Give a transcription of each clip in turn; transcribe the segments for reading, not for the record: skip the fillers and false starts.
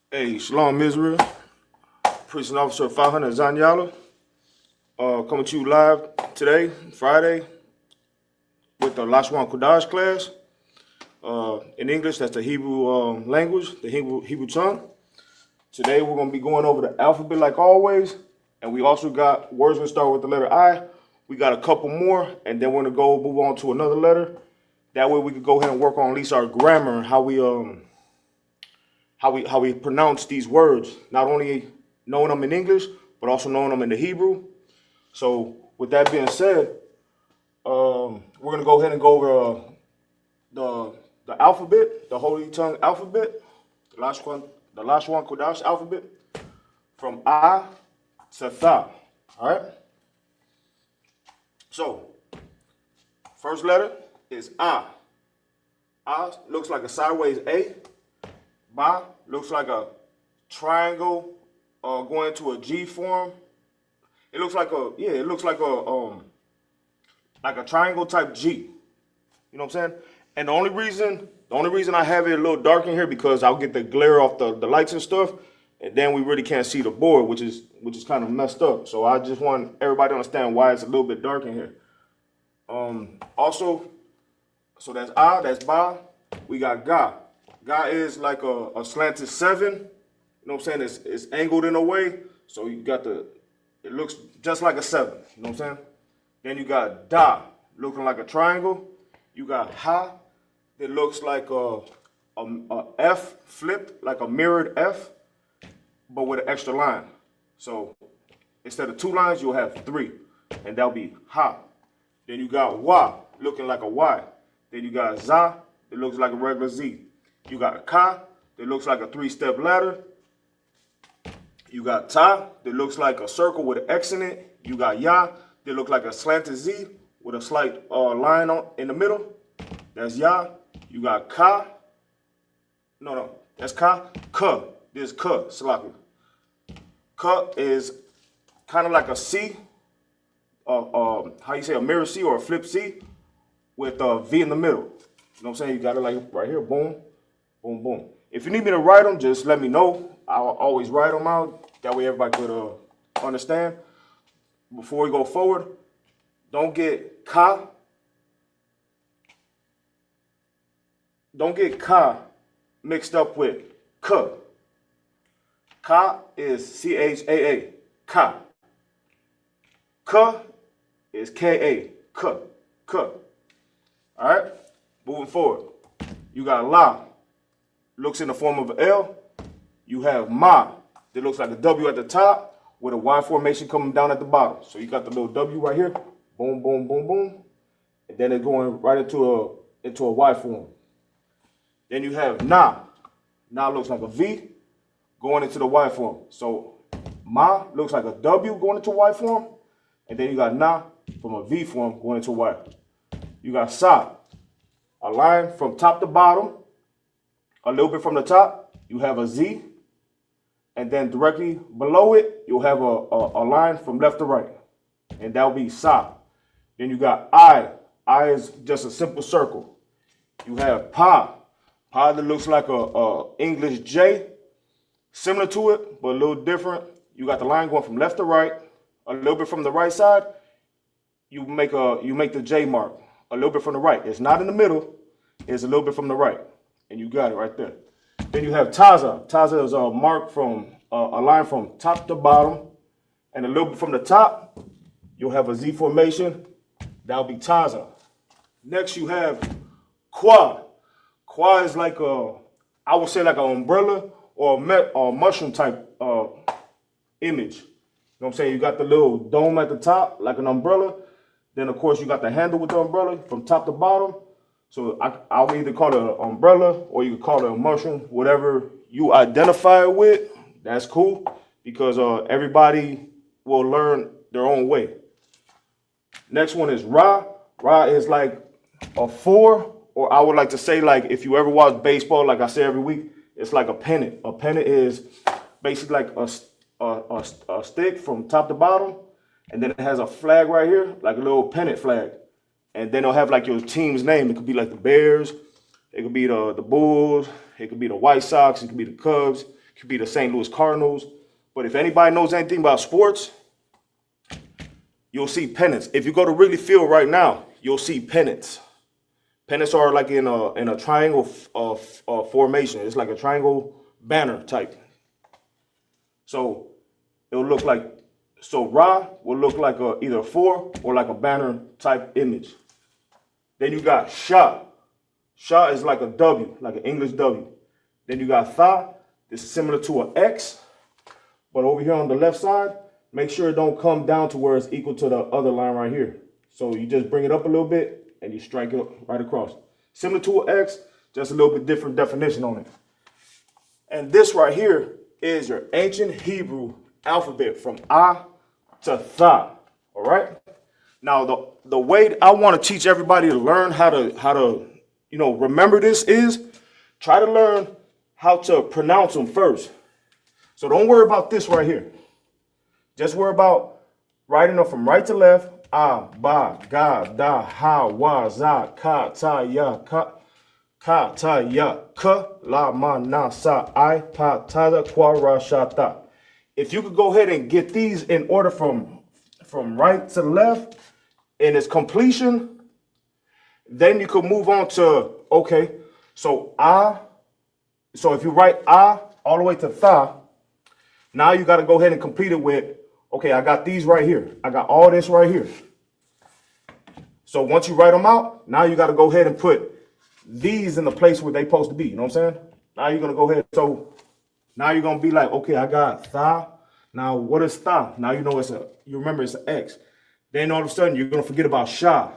Hey, Shalom Israel, Prison Officer 500 Zanyala, coming to you live today, Friday, with the Lashawan Qadash class. In English, that's the Hebrew language, the Hebrew tongue. Today, we're going to be going over the alphabet like always, and we also got words that start with the letter I. We got a couple more, and then we're going to go move on to another letter. That way, we can go ahead and work on at least our grammar and how we pronounce these words, not only knowing them in English, but also knowing them in the Hebrew. So with that being said, we're gonna go ahead and go over the alphabet, the Holy Tongue alphabet, the Lashawan Qadash alphabet, from I to Tha. All right. So first letter is I. I looks like a sideways A. Ba looks like a triangle going to a G form. It looks like a triangle type G. You know what I'm saying? And the only reason I have it a little dark in here because I'll get the glare off the lights and stuff, and then we really can't see the board, which is kind of messed up. So I just want everybody to understand why it's a little bit dark in here. Also, so that's I, that's Ba. We got Ga. Ga is like a slanted 7. You know what I'm saying? It's angled in a way. So you got it looks just like a 7. You know what I'm saying? Then you got Da, looking like a triangle. You got Ha, that looks like a F flipped, like a mirrored F, but with an extra line. So instead of 2 lines, you'll have 3. And that'll be Ha. Then you got Wa, looking like a Y. Then you got Za, that looks like a regular Z. You got Ka, that looks like a 3-step ladder. You got Ta, that looks like a circle with an X in it. You got Ya, that looks like a slanted Z with a slight line in the middle. That's Ya. You got Ka. No, that's Ka. Ka. This is Ka, Salaki. Ka is kind of like a C. How you say, a mirror C or a flip C with a V in the middle. You know what I'm saying? You got it like right here, boom. Boom, boom. If you need me to write them, just let me know. I'll always write them out. That way everybody could understand. Before we go forward, don't get Ka. Don't get Ka mixed up with Ka. Ka is C-H-A-A. Ka. Ka is K-A. Ka. Ka. All right? Moving forward. You got La. Looks in the form of an L. You have Ma, that looks like a W at the top with a Y formation coming down at the bottom. So you got the little W right here, boom, boom, boom, boom, and then it's going right into a Y form. Then you have Na. Na looks like a V going into the Y form. So Ma looks like a W going into Y form, and then you got Na from a V form going into Y. You got Sa, a line from top to bottom. A little bit from the top, you have a Z, and then directly below it, you'll have a line from left to right, and that'll be Sa. Then you got I. I is just a simple circle. You have Pa. Pa that looks like a English J, similar to it, but a little different. You got the line going from left to right. A little bit from the right side, you make the J mark. A little bit from the right. It's not in the middle. It's a little bit from the right. And you got it right there. Then you have Taza. Taza is a mark from a line from top to bottom. And a little bit from the top, you'll have a Z formation. That'll be Taza. Next you have Kwa. Kwa is like I would say like an umbrella or a mushroom type image. You know what I'm saying? You got the little dome at the top, like an umbrella. Then of course you got the handle with the umbrella from top to bottom. So I'll either call it an umbrella or you can call it a mushroom, whatever you identify it with. That's cool because everybody will learn their own way. Next one is Ra. Ra is like a 4, or I would like to say like if you ever watch baseball, like I say every week, it's like a pennant. A pennant is basically like a stick from top to bottom, and then it has a flag right here, like a little pennant flag. And then they'll have like your team's name. It could be like the Bears. It could be the Bulls. It could be the White Sox. It could be the Cubs. It could be the St. Louis Cardinals. But if anybody knows anything about sports, you'll see pennants. If you go to Wrigley Field right now, you'll see pennants. Pennants are like in a triangle formation. It's like a triangle banner type. So it'll look like, so Ra will look like either a 4 or like a banner type image. Then you got Sha. Sha is like a W, like an English W. Then you got Tha. This is similar to an X. But over here on the left side, make sure it don't come down to where it's equal to the other line right here. So you just bring it up a little bit and you strike it right across. Similar to an X, just a little bit different definition on it. And this right here is your ancient Hebrew alphabet from A to Tha. All right. Now the way I want to teach everybody to learn how to remember this is try to learn how to pronounce them first. So don't worry about this right here. Just worry about writing them from right to left. A, ba, ga, da, ha, wa, za, ka, ta, ya, ka, la, ma, na, sa, I, pa, ta, da, kwa, ra, sha, ta. If you could go ahead and get these in order from right to left in its completion, then you could move on to, okay, so if you write A all the way to Tha, now you got to go ahead and complete it with, okay, I got these right here. I got all this right here. So once you write them out, now you got to go ahead and put these in the place where they're supposed to be. You know what I'm saying? Now you're going to go ahead. So now you're going to be like, okay, I got Tha. Now what is Tha? Now you know you remember it's an X. Then all of a sudden you're going to forget about Sha.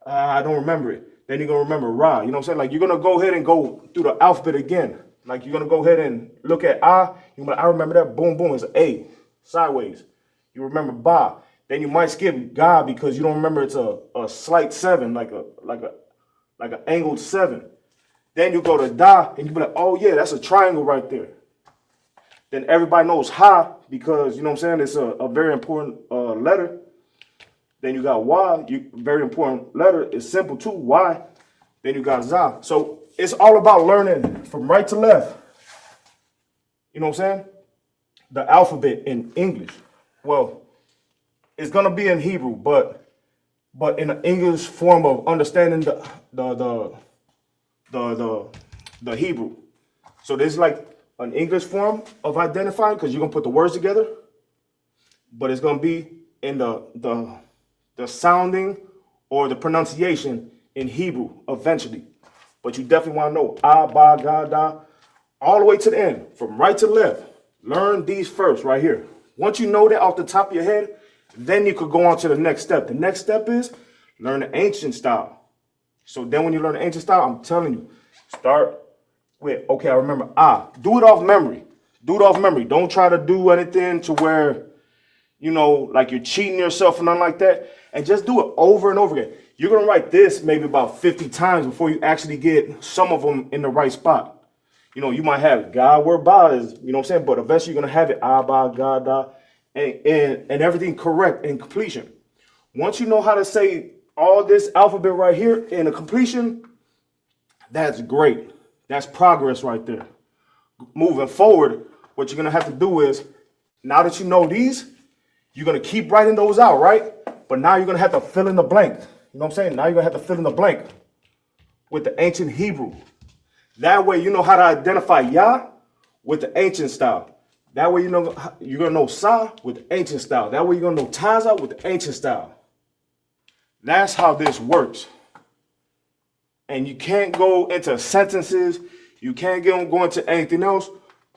I don't remember it. Then you're going to remember Ra. You know what I'm saying? Like you're going to go ahead and go through the alphabet again. Like you're going to go ahead and look at A. You're like, I remember that. Boom, boom. It's an A. Sideways. You remember Ba. Then you might skip Ga because you don't remember it's a slight 7, like an angled 7. Then you go to Da and you be like, oh yeah, that's a triangle right there. Then everybody knows Ha because, you know what I'm saying, it's a very important letter. Then you got Y, very important letter. It's simple too, Y. Then you got Za. So it's all about learning from right to left. You know what I'm saying? The alphabet in English. Well, it's gonna be in Hebrew, but in an English form of understanding the Hebrew. So there's like an English form of identifying because you're gonna put the words together, but it's gonna be in the sounding or the pronunciation in Hebrew eventually. But you definitely want to know A, Ba, Ga, Da, all the way to the end, from right to left. Learn these first right here. Once you know that off the top of your head, then you could go on to the next step. The next step is learn the ancient style. So then when you learn the ancient style, I'm telling you, start with, okay, I remember A. Do it off memory. Do it off memory. Don't try to do anything to where, like you're cheating yourself or nothing like that. And just do it over and over again. You're going to write this maybe about 50 times before you actually get some of them in the right spot. You might have God where Ba is, you know what I'm saying? But eventually you're going to have it A, Ba, Ga, Da, and everything correct in completion. Once you know how to say all this alphabet right here in a completion, that's great. That's progress right there. Moving forward, what you're going to have to do is, now that you know these, you're going to keep writing those out, right? But now you're going to have to fill in the blank. You know what I'm saying? Now you're going to have to fill in the blank with the ancient Hebrew. That way you know how to identify Yah with the ancient style. That way you're going to know Sa with the ancient style. That way you're going to know Taza with the ancient style. That's how this works. And you can't go into sentences. You can't go into anything else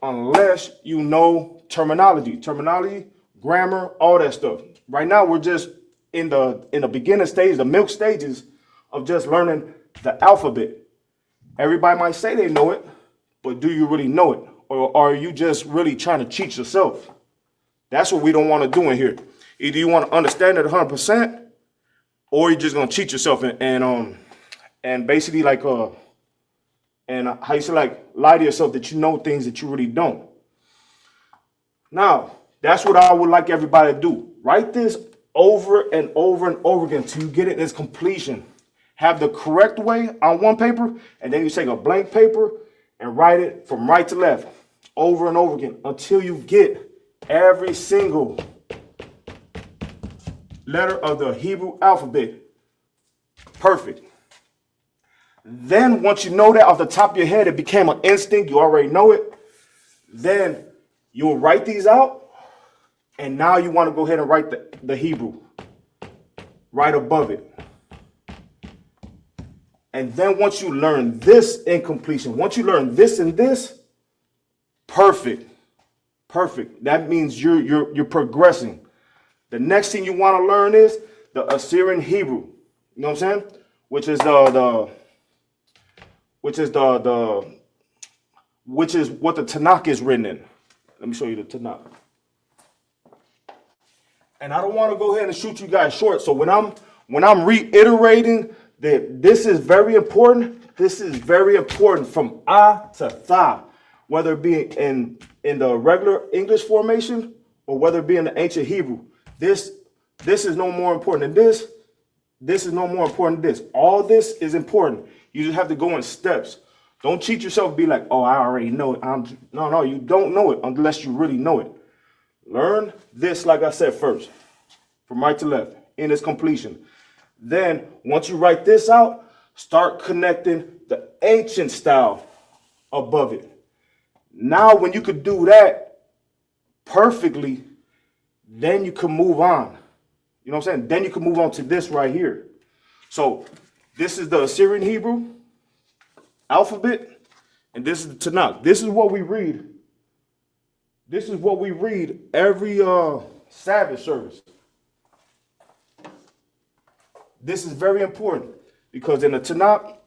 unless you know terminology. Terminology, grammar, all that stuff. Right now we're just in the beginning stage, the milk stages of just learning the alphabet. Everybody might say they know it, but do you really know it? Or are you just really trying to cheat yourself? That's what we don't want to do in here. Either you want to understand it 100%, or you're just going to cheat yourself and basically lie to yourself that you know things that you really don't. Now, that's what I would like everybody to do. Write this over and over and over again till you get it in its completion. Have the correct way on one paper, and then you take a blank paper and write it from right to left. over and over again until you get every single letter of the Hebrew alphabet perfect. Then once you know that off the top of your head, it became an instinct, you already know it, then you'll write these out, and now you want to go ahead and write the Hebrew right above it. And then once you learn this in completion, once you learn this and this, perfect. That means you're progressing. The next thing you want to learn is the Assyrian Hebrew. You know what I'm saying? Which is what the Tanakh is written in. Let me show you the Tanakh. And I don't want to go ahead and shoot you guys short. So when I'm reiterating that this is very important, this is very important from A to Tha, whether it be in the regular English formation or whether it be in the ancient Hebrew. This is no more important than this. This is no more important than this. All this is important. You just have to go in steps. Don't cheat yourself and be like, oh, I already know it. No, you don't know it unless you really know it. Learn this, like I said, first, from right to left, in its completion. Then, once you write this out, start connecting the ancient style above it. Now, when you could do that perfectly, then you can move on. You know what I'm saying? Then you can move on to this right here. So, this is the Assyrian Hebrew alphabet, and this is the Tanakh. This is what we read. This is what we read every Sabbath service. This is very important because in the Tanakh,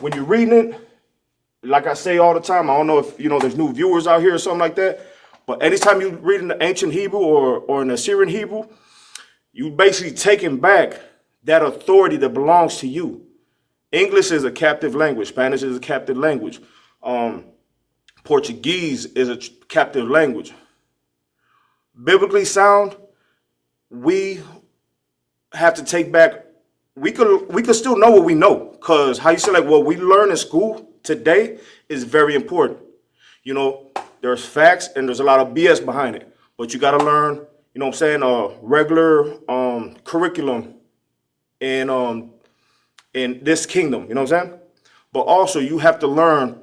when you're reading it, like I say all the time, I don't know if, there's new viewers out here or something like that, but anytime you read in the ancient Hebrew or in the Assyrian Hebrew, you basically taking back that authority that belongs to you. English is a captive language. Spanish is a captive language. Portuguese is a captive language. Biblically sound, we have to take back. We could still know what we know, because how you say like what we learn in school today is very important. There's facts and there's a lot of BS behind it, but you got to learn. Regular curriculum in this kingdom. You know what I'm saying? But also you have to learn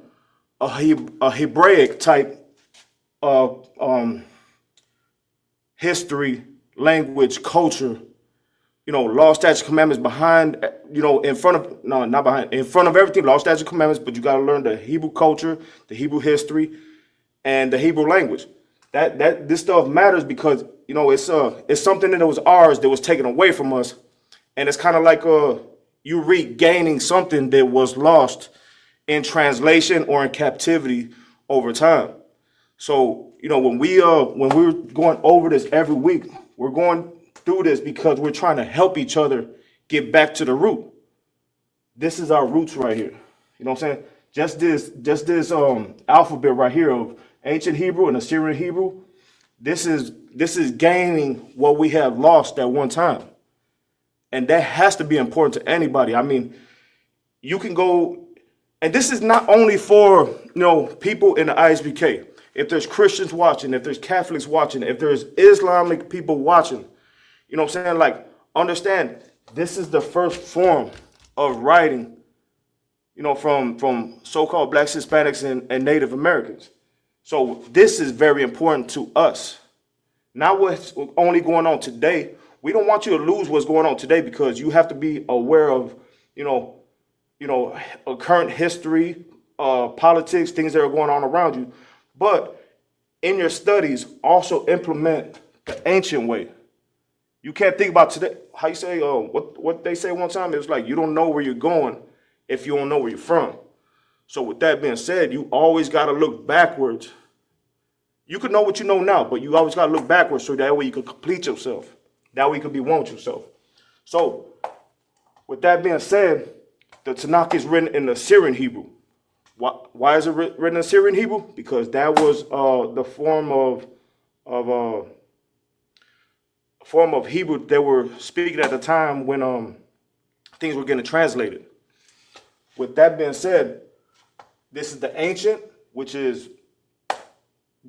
a Hebraic type of history, language, culture, law, statutes, commandments behind, in front of everything, law, statutes, commandments, but you got to learn the Hebrew culture, the Hebrew history, and the Hebrew language. That this stuff matters because, it's something that was ours that was taken away from us. And it's kind of like you regaining something that was lost in translation or in captivity over time. So, when we're going over this every week, we're going through this because we're trying to help each other get back to the root. This is our roots right here. You know what I'm saying? Just this alphabet right here of ancient Hebrew and Assyrian Hebrew. This is gaining what we have lost at one time. And that has to be important to anybody. I mean, you can go, and this is not only for, people in the ISBK. If there's Christians watching, if there's Catholics watching, if there's Islamic people watching, you know what I'm saying? Like, understand, this is the first form of writing, from so-called Blacks, Hispanics, and Native Americans. So this is very important to us. Not what's only going on today. We don't want you to lose what's going on today because you have to be aware of, a current history, politics, things that are going on around you. But in your studies, also implement the ancient way. You can't think about today. How you say, what they say one time, it was like, you don't know where you're going if you don't know where you're from. So with that being said, you always got to look backwards. You can know what you know now, but you always got to look backwards so that way you can complete yourself. That way you can be one with yourself. So with that being said, the Tanakh is written in the Assyrian Hebrew. Why is it written in Assyrian Hebrew? Because that was the form of Hebrew they were speaking at the time when things were getting translated. With that being said, this is the ancient, which is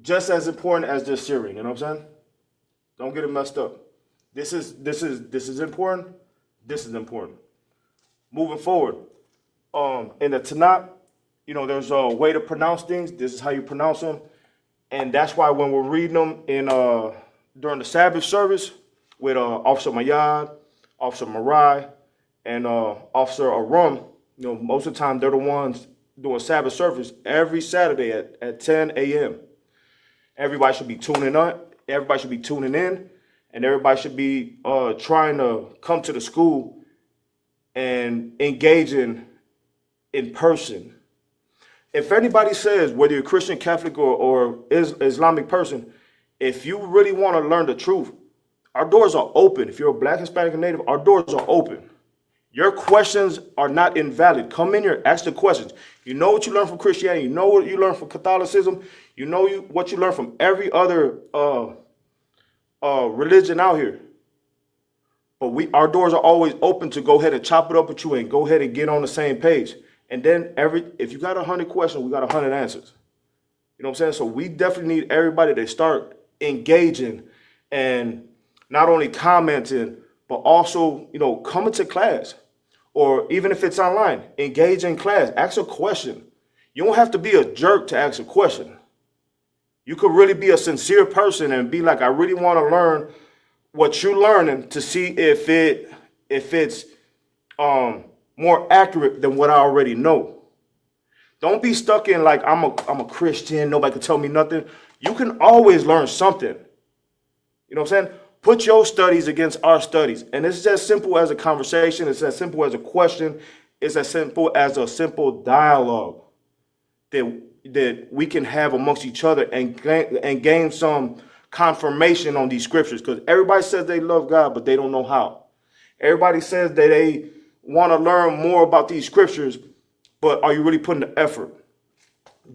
just as important as this Syrian. You know what I'm saying? Don't get it messed up. This is important. This is important. Moving forward, in the Tanakh, there's a way to pronounce things. This is how you pronounce them, and that's why when we're reading them in during the Sabbath service with Officer Mayad, Officer Marai, and Officer Arum, most of the time they're the ones doing Sabbath service every Saturday at 10 a.m. Everybody should be tuning up. Everybody should be tuning in, and everybody should be trying to come to the school and engaging in person. If anybody says, whether you're Christian, Catholic, or Islamic person, if you really want to learn the truth, our doors are open. If you're a Black, Hispanic, and Native, our doors are open. Your questions are not invalid. Come in here, ask the questions. You know what you learn from Christianity. You know what you learn from Catholicism. You know what you learn from every other religion out here. But our doors are always open to go ahead and chop it up with you and go ahead and get on the same page. And then if you got 100 questions, we got 100 answers. You know what I'm saying? So we definitely need everybody to start engaging and not only commenting, but also, coming to class. Or even if it's online, engage in class. Ask a question. You don't have to be a jerk to ask a question. You could really be a sincere person and be like, I really want to learn what you're learning to see if it's more accurate than what I already know. Don't be stuck in like I'm a Christian, nobody can tell me nothing. You can always learn something. You know what I'm saying? Put your studies against our studies. And it's as simple as a conversation, it's as simple as a question, it's as simple as a simple dialogue that we can have amongst each other and gain some confirmation on these scriptures, because everybody says they love God, but they don't know how. Everybody says that they want to learn more about these scriptures, but are you really putting the effort?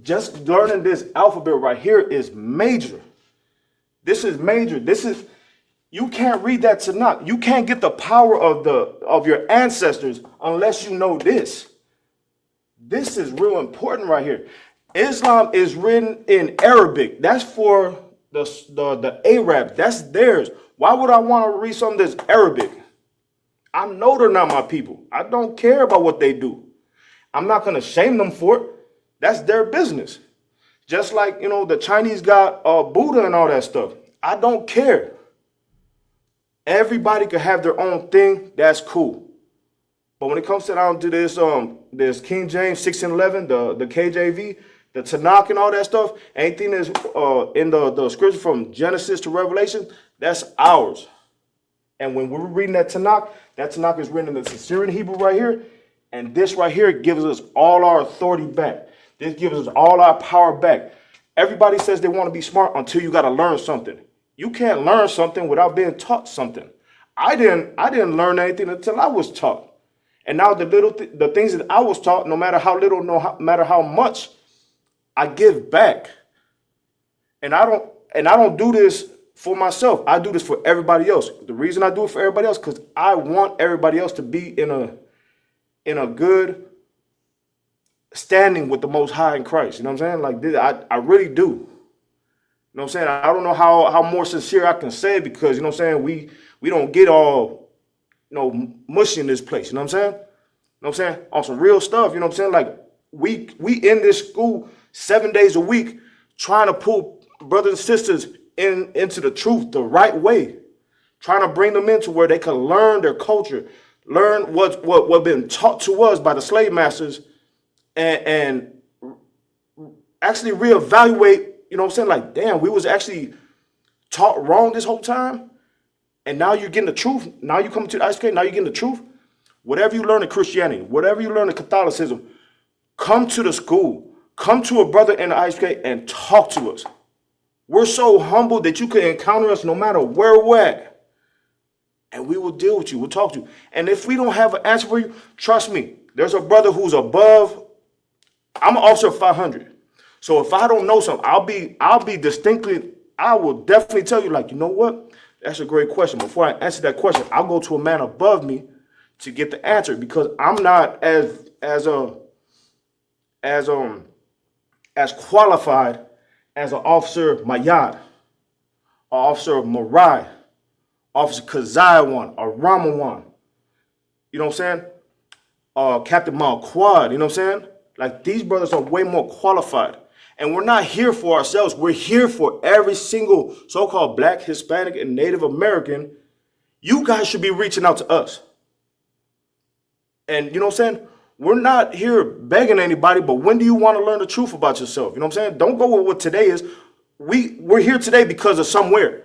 Just learning this alphabet right here is major. This is major. You can't read that Tanakh. You can't get the power of your ancestors unless you know this. This is real important right here. Islam is written in Arabic. That's for the Arabs. That's theirs. Why would I want to read something that's Arabic? I know they're not my people. I don't care about what they do. I'm not going to shame them for it. That's their business. Just like, the Chinese got Buddha and all that stuff. I don't care. Everybody could have their own thing. That's cool. But when it comes to this King James 1611, the KJV, the Tanakh and all that stuff, anything that's in the scripture from Genesis to Revelation, that's ours. And when we're reading that Tanakh is written in the Syrian Hebrew right here. And this right here gives us all our authority back. This gives us all our power back. Everybody says they want to be smart until you got to learn something. You can't learn something without being taught something. I didn't learn anything until I was taught. And now the things that I was taught, no matter how little, no matter how much, I give back. And I don't do this for myself. I do this for everybody else. The reason I do it for everybody else, because I want everybody else to be in a good standing with the Most High in Christ. You know what I'm saying? Like this, I really do. You know what I'm saying? I don't know how more sincere I can say it, because, you know what I'm saying, we don't get all, mushy in this place. You know what I'm saying? You know what I'm saying? On some real stuff, you know what I'm saying? Like we in this school 7 days a week trying to pull brothers and sisters into the truth the right way, trying to bring them into where they can learn their culture, learn what been taught to us by the slave masters, and actually reevaluate. You know what I'm saying? Like, damn, we was actually taught wrong this whole time. And now you're getting the truth. Now you come to the Isupk, now you're getting the truth. Whatever you learn in Christianity, whatever you learn in Catholicism, come to the school. Come to a brother in the Isupk and talk to us. We're so humble that you can encounter us no matter where we're at. And we will deal with you. We'll talk to you. And if we don't have an answer for you, trust me, there's a brother who's above. I'm an officer of 500. So if I don't know something, I will definitely tell you, like, you know what? That's a great question. Before I answer that question, I'll go to a man above me to get the answer, because I'm not as qualified as an officer Mayad, officer Marai, officer Kazayawan, or Ramawan. You know what I'm saying? Captain Malquad, you know what I'm saying? Like, these brothers are way more qualified. And we're not here for ourselves. We're here for every single so-called Black, Hispanic, and Native American. You guys should be reaching out to us. And you know what I'm saying? We're not here begging anybody, but when do you want to learn the truth about yourself? You know what I'm saying? Don't go with what today is. We're here today because of somewhere.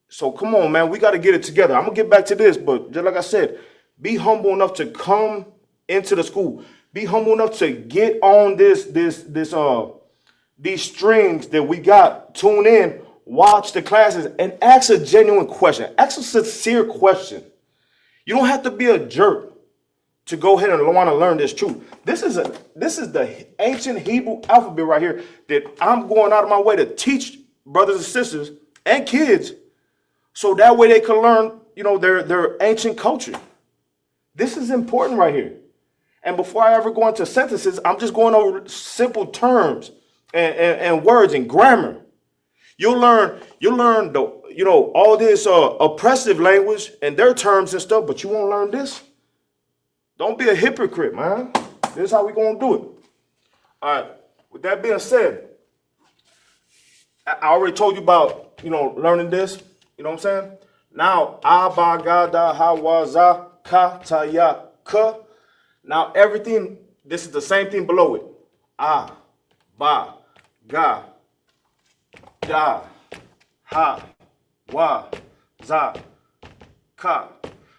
So come on, man. We got to get it together. I'm going to get back to this, but just like I said, be humble enough to come into the school. Be humble enough to get on these strings that we got. Tune in, watch the classes, and ask a genuine question. Ask a sincere question. You don't have to be a jerk to go ahead and want to learn this truth. This is the ancient Hebrew alphabet right here that I'm going out of my way to teach brothers and sisters and kids, so that way they can learn, you know, their ancient culture. This is important right here. And before I ever go into sentences, I'm just going over simple terms and words and grammar. You'll learn all this oppressive language and their terms and stuff, but you won't learn this. Don't be a hypocrite, man. This is how we gonna do it. All right. With that being said, I already told you about, learning this. You know what I'm saying? Now, abagada hawaza kataya ka. Now, everything, this is the same thing below it. Ah, ba, ga, da, ha, wa, za, ka.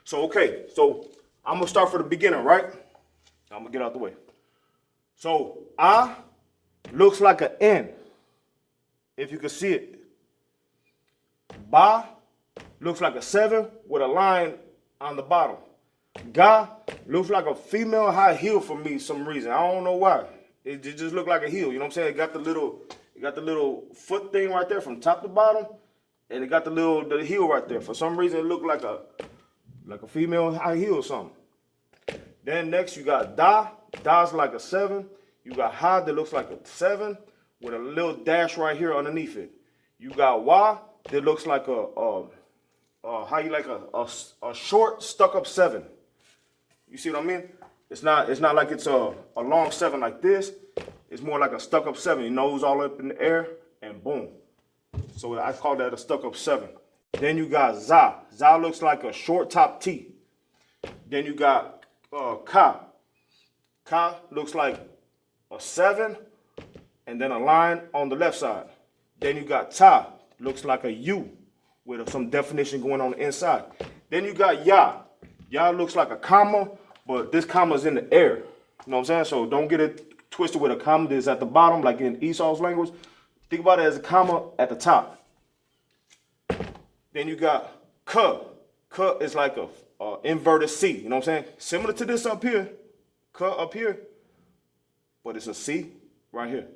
So, okay. So, I'm going to start from the beginning, right? I'm going to get out the way. So, ah looks like an N, if you can see it. Ba looks like a 7 with a line on the bottom. Ga looks like a female high heel for me some reason. I don't know why. It just looked like a heel. You know what I'm saying? It got the little foot thing right there from top to bottom, and it got the heel right there. For some reason, it looked like a female high heel or something. Then next you got da. Da's like a 7. You got ha that looks like a 7 with a little dash right here underneath it. You got wa that looks like a short stuck up 7. You see what I mean? It's not like it's a long 7 like this. It's more like a stuck up 7. Your nose all up in the air and boom. So I call that a stuck up 7. Then you got za. Za looks like a short top T. Then you got ka. Ka looks like a 7 and then a line on the left side. Then you got ta. Looks like a U with some definition going on the inside. Then you got ya. Ya looks like a comma, but this comma is in the air. You know what I'm saying? So don't get it twisted with a comma that's at the bottom, like in Esau's language. Think about it as a comma at the top. Then you got ka. Ka is like a inverted C. You know what I'm saying? Similar to this up here. Ka up here. But it's a C right here.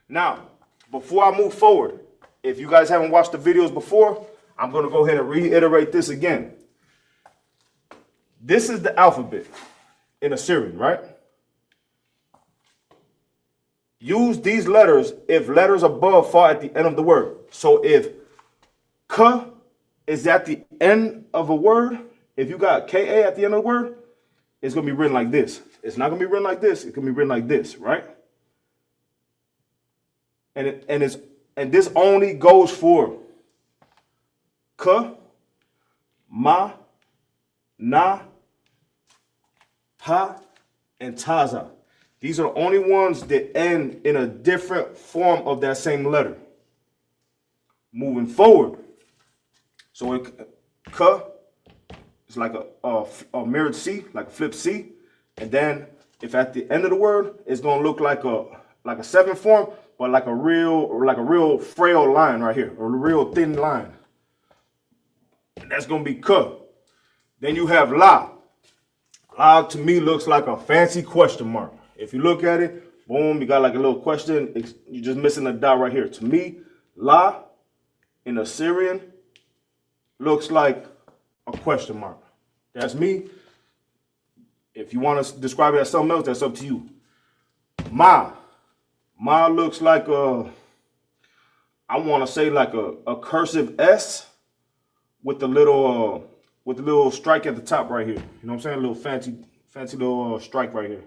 Now, before I move forward, if you guys haven't watched the videos before, I'm going to go ahead and reiterate this again. This is the alphabet in Assyrian, right? Use these letters if letters above fall at the end of the word. So if ka is at the end of a word, if you got ka at the end of the word, it's going to be written like this. It's not going to be written like this. It's going to be written like this, right? And this only goes for ka, ma, na, ha, and taza. These are the only ones that end in a different form of that same letter. Moving forward. So ka is like a mirrored C, like a flipped C. And then if at the end of the word, it's going to look like a 7 form, but like a real frail line right here, or a real thin line. And that's going to be ka. Then you have la. La to me looks like a fancy question mark. If you look at it, boom, you got like a little question. You're just missing a dot right here. To me, la in Assyrian looks like a question mark. That's me. If you want to describe it as something else, that's up to you. Ma. Ma looks like I want to say like a cursive S with the little strike at the top right here. You know what I'm saying? A little fancy little strike right here.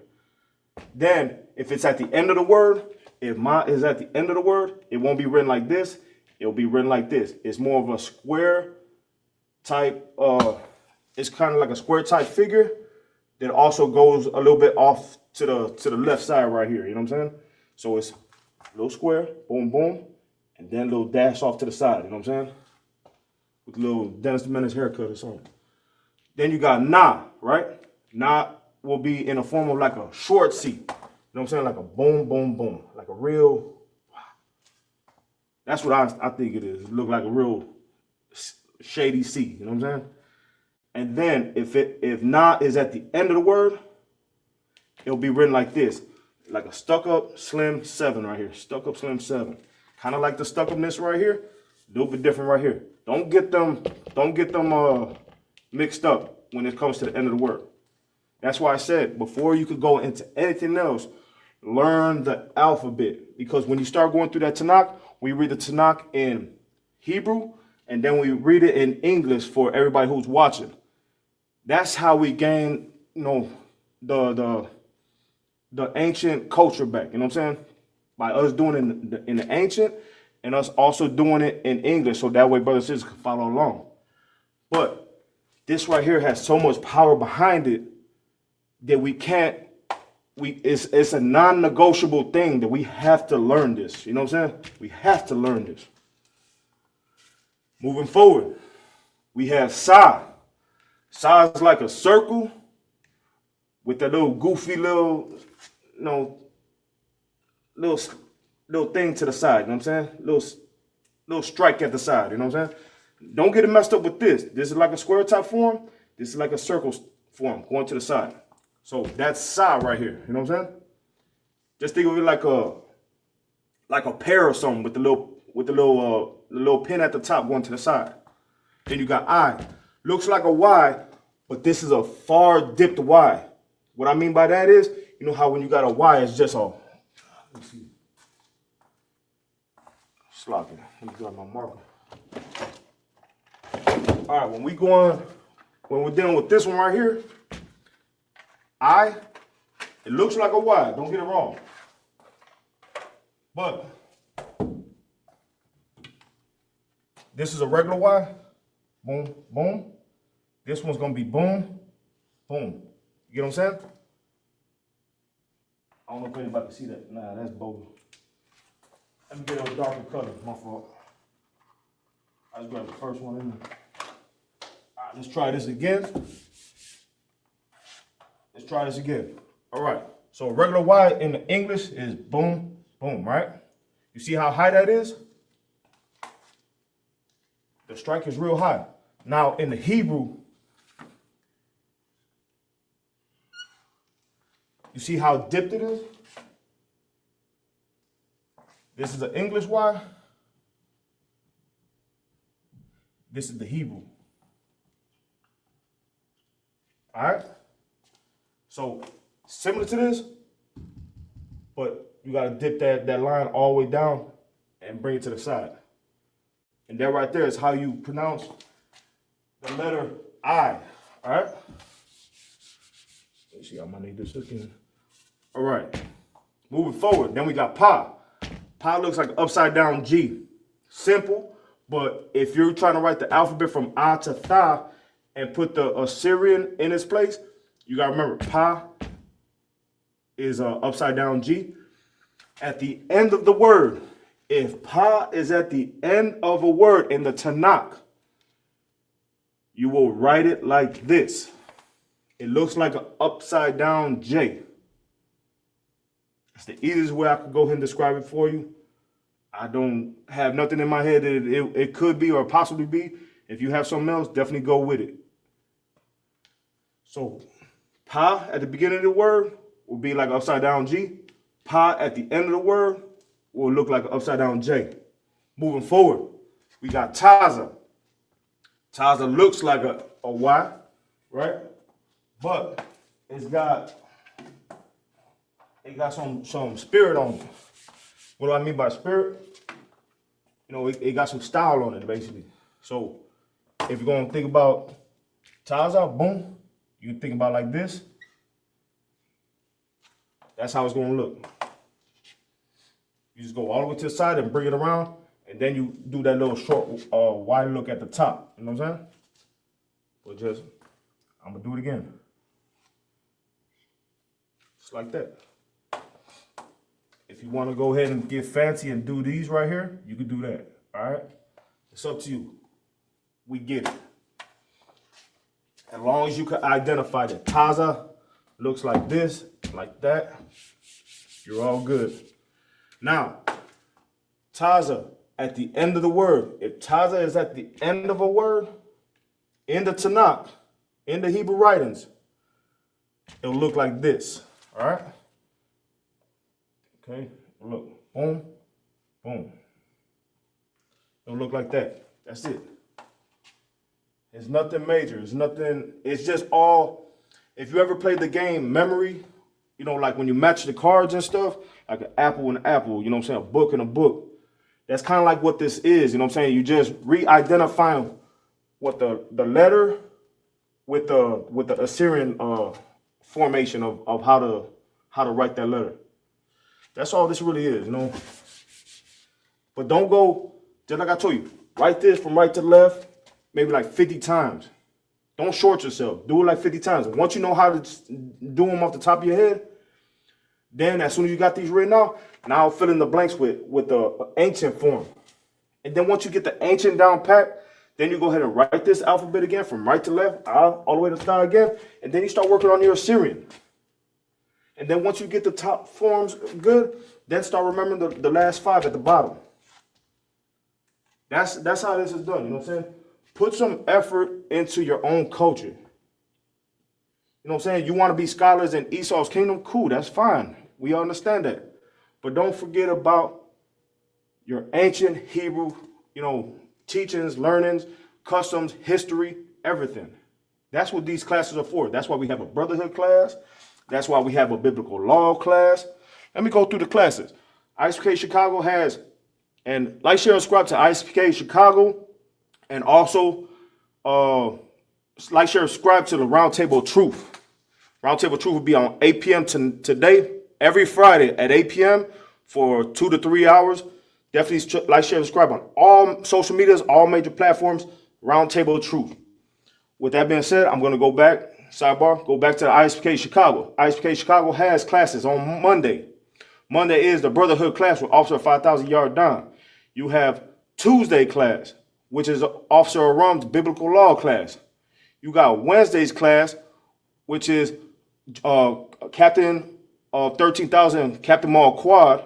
Then if it's at the end of the word, if ma is at the end of the word, it won't be written like this. It'll be written like this. It's more of a square type. It's kind of like a square type figure that also goes a little bit off to the left side right here. You know what I'm saying? So it's a little square, boom, boom, and then a little dash off to the side. You know what I'm saying? With a little Dennis the Menace haircut or something. Then you got na, right? Na will be in the form of like a short C. You know what I'm saying? Like a boom, boom, boom. Like a real, that's what I think it is. It look like a real shady C. You know what I'm saying? And then if na is at the end of the word, it'll be written like this. Like a stuck-up slim 7 right here. Stuck-up slim 7. Kind of like the stuck-upness right here. A little bit different right here. Don't get them mixed up when it comes to the end of the word. That's why I said before you could go into anything else, learn the alphabet. Because when you start going through that Tanakh, we read the Tanakh in Hebrew, and then we read it in English for everybody who's watching. That's how we gain, the ancient culture back. You know what I'm saying? By us doing it in the ancient and us also doing it in English, so that way brothers and sisters can follow along. But this right here has so much power behind it that it's a non-negotiable thing that we have to learn this. You know what I'm saying? We have to learn this. Moving forward, we have Sa. Sa is like a circle with that little goofy little thing to the side. You know what I'm saying? Little strike at the side. You know what I'm saying? Don't get it messed up with this. This is like a square type form. This is like a circle form going to the side. So that's Sa right here. You know what I'm saying? Just think of it like a pear or something with the little pin at the top going to the side. Then you got I. Looks like a Y, but this is a far dipped Y. What I mean by that is, you know how when you got a Y, it's just a, let me see. Sloppy. Let me grab my marker. All right, when we're dealing with this one right here, it looks like a Y, don't get it wrong. But this is a regular Y, boom, boom. This one's gonna be boom, boom. You get what I'm saying? I don't know if anybody can see that. Nah, that's bogus. Let me get a darker color, my fault. I just grabbed the first one in there. All right, let's try this again. Let's try this again. All right, so regular Y in the English is boom, boom, right? You see how high that is? The strike is real high. Now in the Hebrew, you see how dipped it is? This is the English Y. This is the Hebrew. All right? So similar to this, but you got to dip that line all the way down and bring it to the side. And that right there is how you pronounce the letter I. All right? Let's see, I might need this again. All right. Moving forward, then we got Pa. Pa looks like an upside down G. Simple, but if you're trying to write the alphabet from A to Tha and put the Assyrian in its place, you got to remember, Pa is an upside down G. At the end of the word, if Pa is at the end of a word in the Tanakh, you will write it like this. It looks like an upside down J. It's the easiest way I could go ahead and describe it for you. I don't have nothing in my head that it could be or possibly be. If you have something else, definitely go with it. So, Pa at the beginning of the word will be like an upside down G. Pa at the end of the word will look like an upside down J. Moving forward, we got Taza. Taza looks like a Y, right? But it got some spirit on it. What do I mean by spirit? You know, it got some style on it, basically. So if you're going to think about Taza, boom, you can think about like this. That's how it's going to look. You just go all the way to the side and bring it around, and then you do that little short, wide look at the top. You know what I'm saying? But just, I'm going to do it again. Just like that. If you want to go ahead and get fancy and do these right here, you can do that. All right? It's up to you. We get it. As long as you can identify that Taza looks like this, like that, you're all good. Now, Taza at the end of the word. If Taza is at the end of a word, in the Tanakh, in the Hebrew writings, it'll look like this. All right? Okay, look, boom, boom. It'll look like that. That's it. It's nothing major. It's nothing, it's just all, if you ever played the game Memory, you know, like when you match the cards and stuff, like an apple and an apple, you know what I'm saying, a book and a book. That's kind of like what this is, you know what I'm saying? You just re-identify what the letter with the Assyrian formation of how to write that letter. That's all this really is, you know. But don't go, just like I told you, write this from right to left, maybe like 50 times. Don't short yourself. Do it like 50 times. And once you know how to do them off the top of your head, then as soon as you got these written out, now fill in the blanks with the ancient form. And then once you get the ancient down pat, then you go ahead and write this alphabet again from right to left, all the way to start again, and then you start working on your Assyrian. And then once you get the top forms good, then start remembering the last 5 at the bottom. That's how this is done, you know what I'm saying? Put some effort into your own culture. You know what I'm saying? You want to be scholars in Esau's kingdom? Cool, that's fine. We understand that. But don't forget about your ancient Hebrew, you know, teachings, learnings, customs, history, everything. That's what these classes are for. That's why we have a brotherhood class. That's why we have a biblical law class. Let me go through the classes. Isupk Chicago has, and like, share, and subscribe to Isupk Chicago, and also like, share, and subscribe to the Roundtable Truth. Roundtable Truth will be on 8 p.m. today, every Friday at 8 p.m. for 2 to 3 hours. Definitely like, share, and subscribe on all social medias, all major platforms, Roundtable Truth. With that being said, I'm going to go back. Sidebar, go back to the Isupk Chicago. Isupk Chicago has classes on Monday. Monday is the Brotherhood class with Officer 5,000 Yard Down. You have Tuesday class, which is Officer Aram's Biblical Law class. You got Wednesday's class, which is Captain 13,000 Captain Maul Quad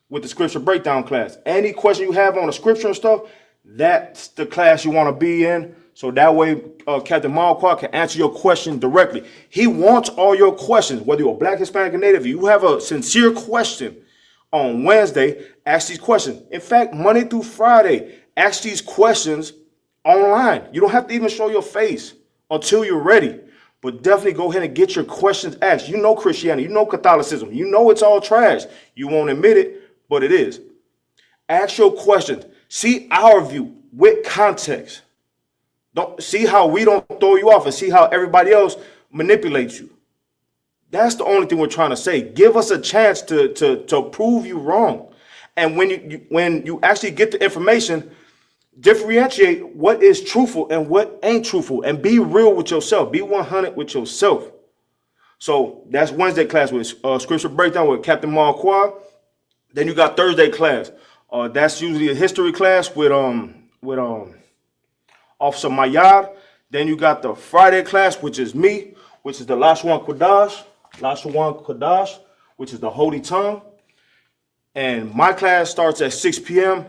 with the Scripture Breakdown class. Any question you have on the Scripture and stuff, that's the class you want to be in. So that way, Captain Malquad can answer your question directly. He wants all your questions, whether you're Black, Hispanic, or Native. If you have a sincere question on Wednesday, ask these questions. In fact, Monday through Friday, ask these questions online. You don't have to even show your face until you're ready. But definitely go ahead and get your questions asked. You know Christianity, you know Catholicism, you know it's all trash. You won't admit it, but it is. Ask your questions. See our view with context. Don't see how we don't throw you off and see how everybody else manipulates you. That's the only thing we're trying to say. Give us a chance to prove you wrong. And when you actually get the information, differentiate what is truthful and what ain't truthful, and be real with yourself. Be 100 with yourself. So that's Wednesday class with Scripture Breakdown with Captain Marquard. Then you got Thursday class. That's usually a history class with Officer Mayad. Then you got the Friday class, which is me, which is the Lashawan Qadash, which is the Holy Tongue. And my class starts at 6 p.m.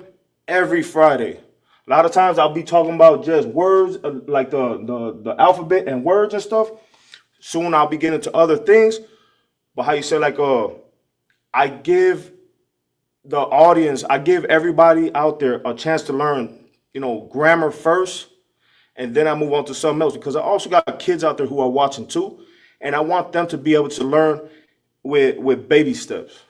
every Friday. A lot of times I'll be talking about just words, like the alphabet and words and stuff. Soon I'll be getting into other things. But how you say, like, I give the audience, I give everybody out there a chance to learn, you know, grammar first. And then I move on to something else, because I also got kids out there who are watching too. And I want them to be able to learn with baby steps.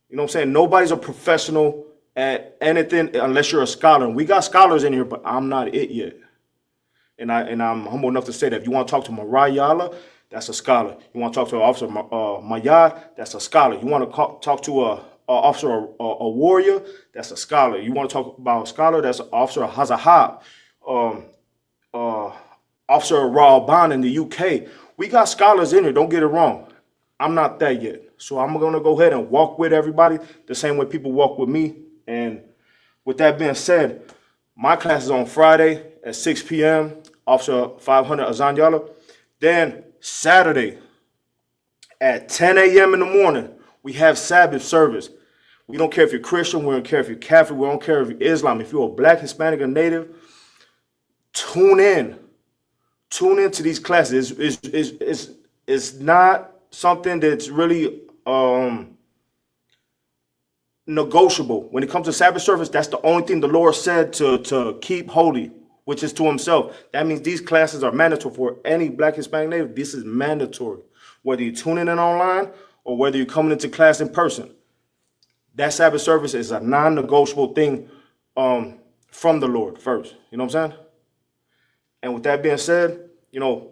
You You know what I'm saying? Nobody's a professional at anything unless you're a scholar. And we got scholars in here, but I'm not it yet. And I'm humble enough to say that if you want to talk to Mariah, that's a scholar. You want to talk to Officer Mayad, that's a scholar. You want to talk to a officer, a warrior, that's a scholar. You want to talk about a scholar, that's an officer Hazahab, Officer Raoban in the UK. We got scholars in here, don't get it wrong. I'm not that yet. So I'm going to go ahead and walk with everybody the same way people walk with me. And with that being said, my class is on Friday at 6 p.m., Officer 500 Azanyala. Then Saturday at 10 a.m. in the morning, we have Sabbath service. We don't care if you're Christian, we don't care if you're Catholic, we don't care if you're Islam. If you're a Black, Hispanic, or Native, tune in. Tune into these classes. It's not something that's really negotiable. When it comes to Sabbath service, that's the only thing the Lord said to keep holy, which is to himself. That means these classes are mandatory for any Black, Hispanic, Native. This is mandatory. Whether you're tuning in online or whether you're coming into class in person. That Sabbath service is a non-negotiable thing from the Lord first. You know what I'm saying? And with that being said, you know,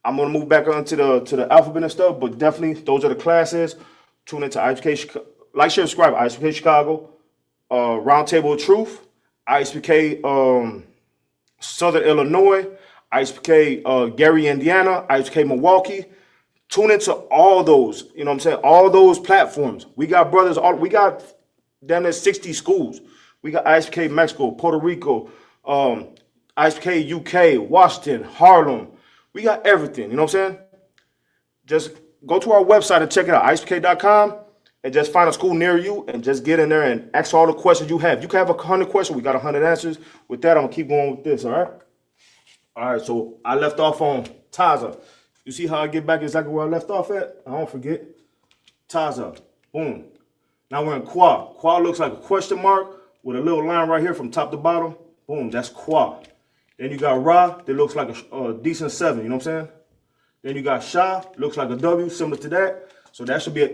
I'm going to move back onto the alphabet and stuff, but definitely those are the classes. Tune into ISPK, like, share, subscribe. ISPK Chicago, Roundtable of Truth, ISPK Southern Illinois, ISPK Gary, Indiana, ISPK Milwaukee. Tune into all those, you know what I'm saying, all those platforms. We got brothers, we got damn near 60 schools. We got ISPK Mexico, Puerto Rico, ISPK UK, Washington, Harlem. We got everything, you know what I'm saying? Just go to our website and check it out, ispk.com, and just find a school near you and just get in there and ask all the questions you have. You can have 100 questions. We got 100 answers. With that, I'm going to keep going with this, all right? All right, so I left off on Taza. You see how I get back exactly where I left off at? I don't forget. Taza. Boom. Now we're in Qua. Qua looks like a question mark with a little line right here from top to bottom. Boom, that's Qua. Then you got Ra, that looks like a decent 7, you know what I'm saying? Then you got Sha, looks like a W, similar to that. So that should be an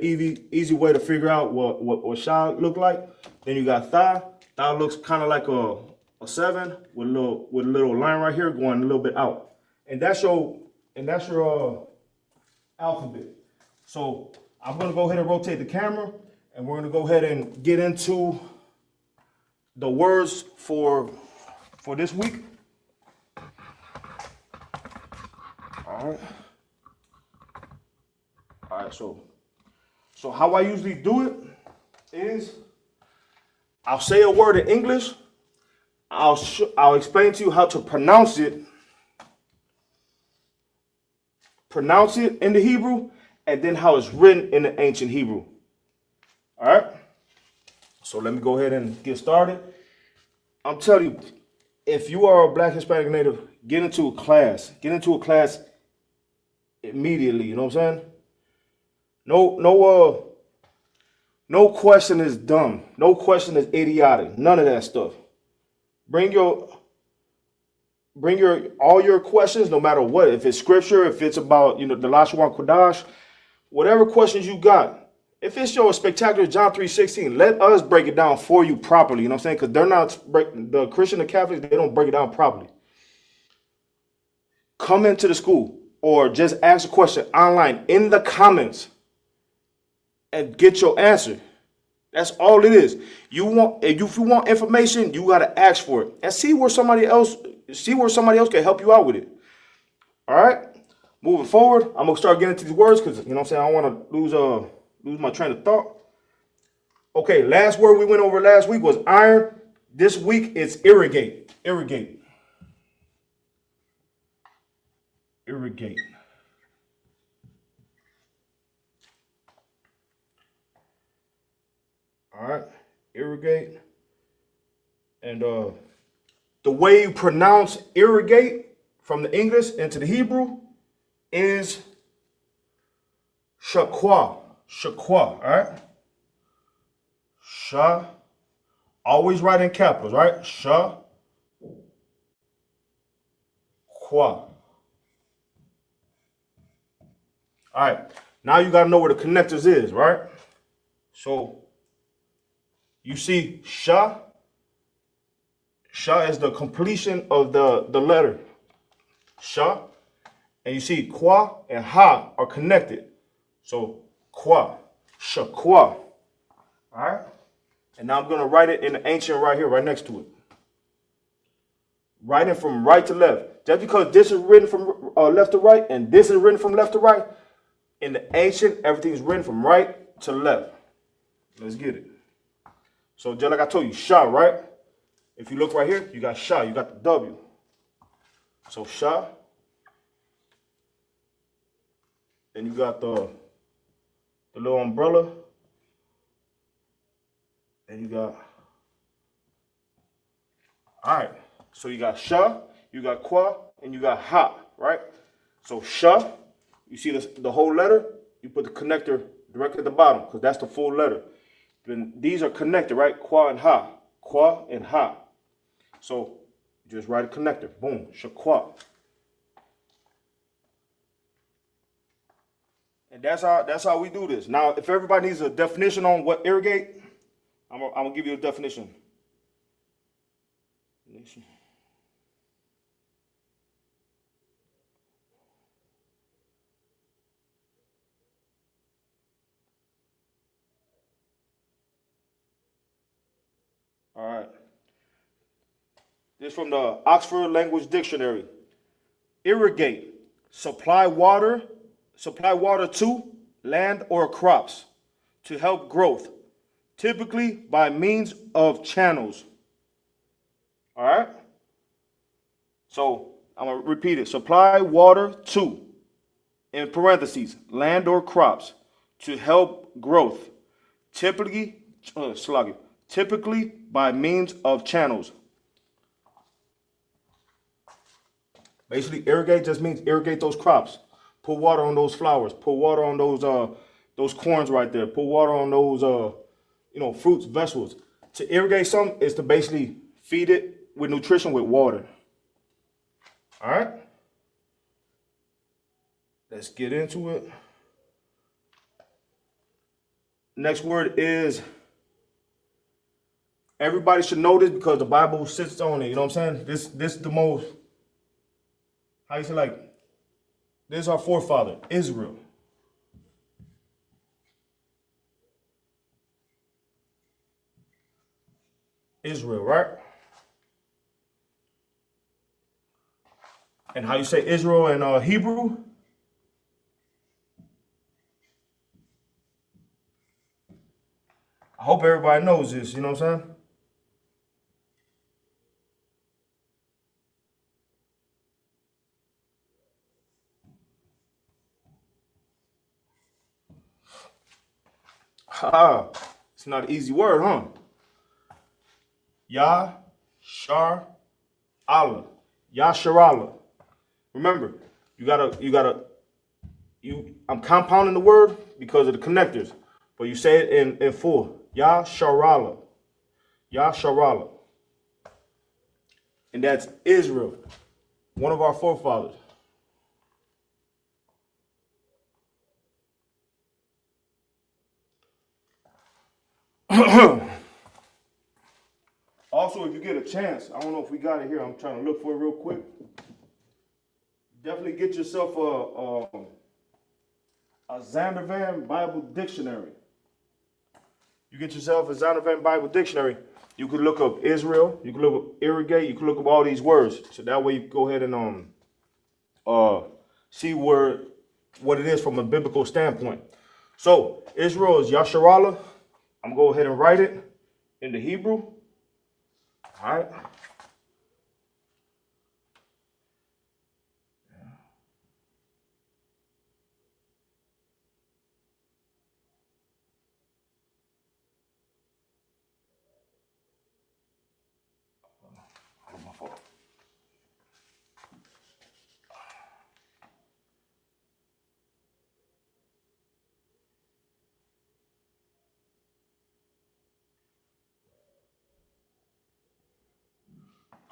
easy way to figure out what Sha look like. Then you got Tha. Tha looks kind of like a 7 with a little line right here going a little bit out. And that's your alphabet. So I'm gonna go ahead and rotate the camera, and we're gonna go ahead and get into the words for this week. All right. So how I usually do it is I'll say a word in English. I'll explain to you how to pronounce it in the Hebrew, and then how it's written in the ancient Hebrew. All right. So let me go ahead and get started. I'm telling you, if you are a Black, Hispanic, Native, get into a class. Get into a class immediately. You know what I'm saying? No question is dumb. No question is idiotic. None of that stuff. Bring all your questions, no matter what. If it's scripture, if it's about, the Lashawan Qadash, whatever questions you got. If it's your spectacular John 3:16, let us break it down for you properly. You know what I'm saying? Because they're not the Christian and Catholics, they don't break it down properly. Come into the school or just ask a question online in the comments and get your answer. That's all it is. If you want information, you gotta ask for it and see where somebody else can help you out with it. All right. Moving forward, I'm gonna start getting into these words because I don't want to lose my train of thought. Okay, last word we went over last week was iron. This week it's irrigate. Irrigate. Irrigate. All right, irrigate. And the way you pronounce irrigate from the English into the Hebrew is shakwa. Shakwa, all right? Sha. Always write in capitals, right? Sha. Kwa. All right, now you got to know where the connectors is, right? So You see Sha. Sha is the completion of the letter Sha. And you see Kwa and Ha are connected. So Kwa, Shakwa. All right? And now I'm going to write it in the ancient right here, right next to it. Writing from right to left. Just because this is written from left to right and this is written from left to right, in the ancient, everything is written from right to left. Let's get it. So just like I told you, Sha, right? If you look right here, you got Sha, you got the W. So Sha. Then you got the little umbrella. And you got, all right. So you got Sha, you got Kwa, and you got Ha, right? So Sha, you see the whole letter, you put the connector directly at the bottom, because that's the full letter. Then these are connected, right? Kwa and Ha. Kwa and Ha. So just write a connector. Boom. Shakwa. And that's how we do this. Now, if everybody needs a definition on what irrigate, I'm gonna give you a definition. All right. This is from the Oxford Language Dictionary. Irrigate, supply water to land or crops to help growth, typically by means of channels. All right? So I'm going to repeat it. Supply water to, in parentheses, land or crops to help growth, typically by means of channels. Basically, irrigate just means irrigate those crops. Put water on those flowers. Put water on those corns right there. Put water on those fruits, vegetables. To irrigate something is to basically feed it with nutrition with water. All right? Let's get into it. Next word is, everybody should know this because the Bible sits on it. You know what I'm saying? This is the most, how you say, like, this is our forefather, Israel. Israel, right? And how you say Israel in Hebrew? I hope everybody knows this, you know what I'm saying? It's not an easy word, huh? Yashar Allah. Yashar Allah. Remember, I'm compounding the word because of the connectors, but you say it in full. Yashar Allah. Yashar Allah. And that's Israel, one of our forefathers. Also, if you get a chance, I don't know if we got it here. I'm trying to look for it real quick. Definitely get yourself a Zondervan Bible Dictionary. You get yourself a Zondervan Bible Dictionary. You could look up Israel. You could look up irrigate. You could look up all these words. So that way you go ahead and see what it is from a biblical standpoint. So Israel is Yasharallah. I'm going to go ahead and write it in the Hebrew. All right.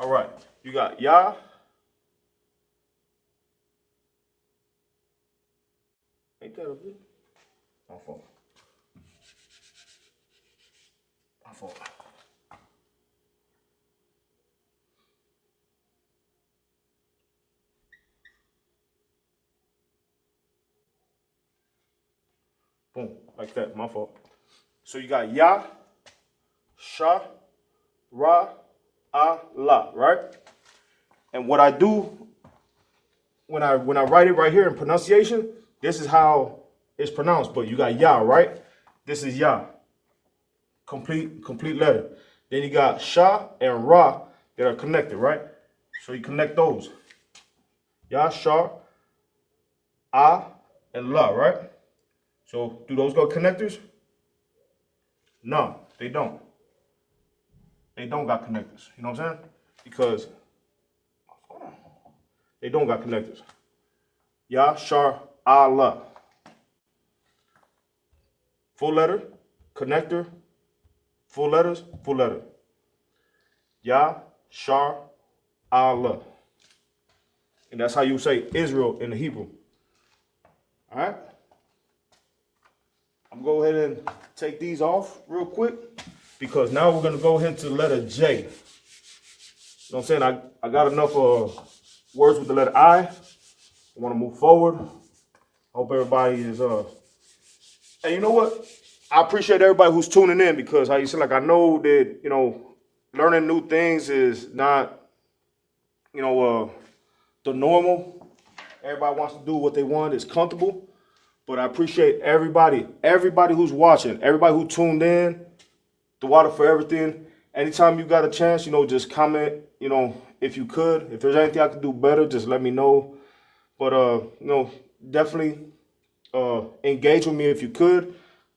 All right. You got Yah. Ain't that a bit? My fault. Boom, like that, my fault. So you got Ya, Sha, Ra, La, right? And what I do when I write it right here in pronunciation, this is how it's pronounced. But you got Ya, right? This is Ya, complete letter. Then you got Sha and Ra that are connected, right? So you connect those. Ya, Sha, and La, right? So do those go connectors? No, they don't. They don't got connectors. You know what I'm saying? Because they don't got connectors. Ya, Shar, La. Full letter, connector, full letters, full letter. Ya, Shar, La. And that's how you say Israel in the Hebrew. All right? I'm going to go ahead and take these off real quick because now we're going to go ahead to the letter J. You know what I'm saying? I got enough words with the letter I. I want to move forward. Hope everybody is and you know what? I appreciate everybody who's tuning in because how you say, like, I know that, you know, learning new things is not, you know, the normal. Everybody wants to do what they want. It's comfortable. But I appreciate everybody who's watching, everybody who tuned in, the water for everything. Anytime you got a chance, you know, just comment, you know, if you could. If there's anything I could do better, just let me know. But, you know, definitely engage with me if you could.